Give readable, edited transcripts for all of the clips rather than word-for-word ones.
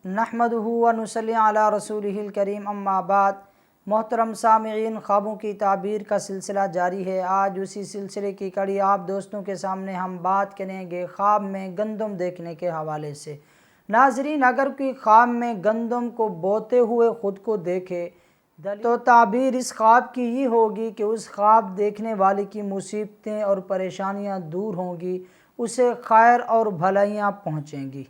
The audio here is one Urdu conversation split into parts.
نحمدہ و نصلی علی رسولہ الکریم اما بعد۔ محترم سامعین، خوابوں کی تعبیر کا سلسلہ جاری ہے۔ آج اسی سلسلے کی کڑی آپ دوستوں کے سامنے ہم بات کریں گے خواب میں گندم دیکھنے کے حوالے سے۔ ناظرین، اگر کوئی خواب میں گندم کو بوتے ہوئے خود کو دیکھے تو تعبیر اس خواب کی یہ ہوگی کہ اس خواب دیکھنے والے کی مصیبتیں اور پریشانیاں دور ہوں گی، اسے خیر اور بھلائیاں پہنچیں گی۔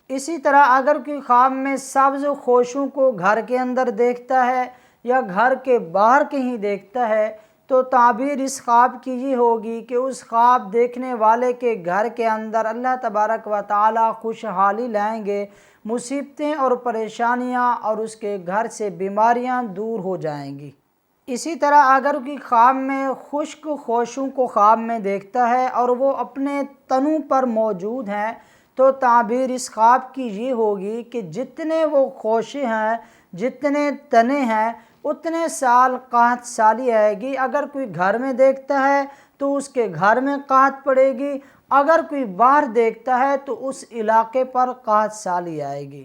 اسی طرح اگر کوئی خواب میں سبز خوشوں کو گھر کے اندر دیکھتا ہے یا گھر کے باہر کہیں دیکھتا ہے تو تعبیر اس خواب کی یہ ہوگی کہ اس خواب دیکھنے والے کے گھر کے اندر اللہ تبارک و تعالی خوشحالی لائیں گے، مصیبتیں اور پریشانیاں اور اس کے گھر سے بیماریاں دور ہو جائیں گی۔ اسی طرح اگر کوئی خواب میں خشک خوشوں کو خواب میں دیکھتا ہے اور وہ اپنے تنوں پر موجود ہیں تو تعبیر اس خواب کی یہ ہوگی کہ جتنے وہ خوشے ہیں، جتنے تنے ہیں، اتنے سال قحط سالی آئے گی۔ اگر کوئی گھر میں دیکھتا ہے تو اس کے گھر میں قحط پڑے گی، اگر کوئی باہر دیکھتا ہے تو اس علاقے پر قحط سالی آئے گی۔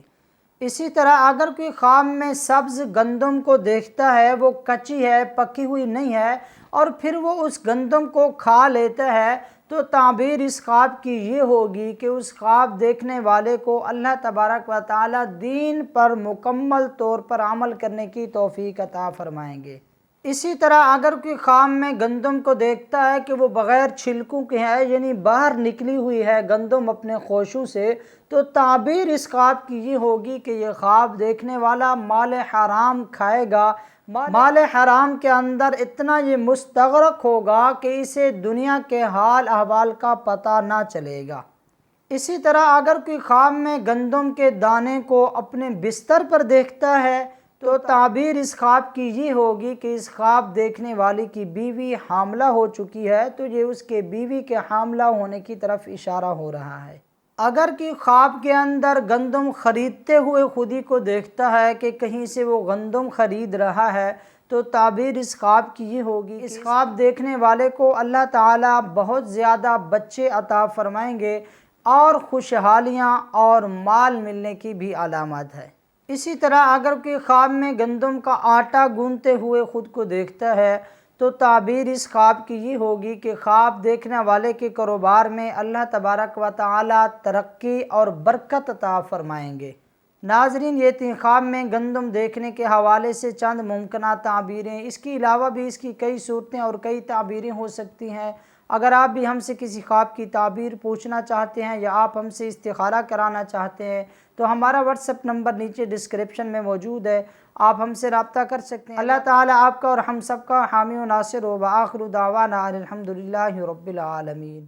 اسی طرح اگر کوئی خواب میں سبز گندم کو دیکھتا ہے، وہ کچی ہے، پکی ہوئی نہیں ہے، اور پھر وہ اس گندم کو کھا لیتا ہے تو تعبیر اس خواب کی یہ ہوگی کہ اس خواب دیکھنے والے کو اللہ تبارک و تعالی دین پر مکمل طور پر عمل کرنے کی توفیق عطا فرمائیں گے۔ اسی طرح اگر کوئی خواب میں گندم کو دیکھتا ہے کہ وہ بغیر چھلکوں کے ہے، یعنی باہر نکلی ہوئی ہے گندم اپنے خوشوں سے، تو تعبیر اس خواب کی یہ ہوگی کہ یہ خواب دیکھنے والا مال حرام کھائے گا، مال حرام کے اندر اتنا یہ مستغرق ہوگا کہ اسے دنیا کے حال احوال کا پتہ نہ چلے گا۔ اسی طرح اگر کوئی خواب میں گندم کے دانے کو اپنے بستر پر دیکھتا ہے تو تعبیر اس خواب کی یہ ہوگی کہ اس خواب دیکھنے والی کی بیوی حاملہ ہو چکی ہے، تو یہ اس کے بیوی کے حاملہ ہونے کی طرف اشارہ ہو رہا ہے۔ اگر کہ خواب کے اندر گندم خریدتے ہوئے خودی کو دیکھتا ہے کہ کہیں سے وہ گندم خرید رہا ہے تو تعبیر اس خواب کی یہ ہوگی اس خواب دیکھنے والے کو اللہ تعالیٰ بہت زیادہ بچے عطا فرمائیں گے اور خوشحالیاں اور مال ملنے کی بھی علامت ہے۔ اسی طرح اگر کوئی خواب میں گندم کا آٹا گوندتے ہوئے خود کو دیکھتا ہے تو تعبیر اس خواب کی یہ ہوگی کہ خواب دیکھنے والے کے کاروبار میں اللہ تبارک و تعالی ترقی اور برکت عطا فرمائیں گے۔ ناظرین، یہ تھی خواب میں گندم دیکھنے کے حوالے سے چند ممکنہ تعبیریں۔ اس کے علاوہ بھی اس کی کئی صورتیں اور کئی تعبیریں ہو سکتی ہیں۔ اگر آپ بھی ہم سے کسی خواب کی تعبیر پوچھنا چاہتے ہیں یا آپ ہم سے استخارہ کرانا چاہتے ہیں تو ہمارا واٹس ایپ نمبر نیچے ڈسکرپشن میں موجود ہے، آپ ہم سے رابطہ کر سکتے ہیں۔ اللہ تعالیٰ آپ کا اور ہم سب کا حامی و ناصر ہو۔ وآخر دعوانا الحمدللہ رب العالمین۔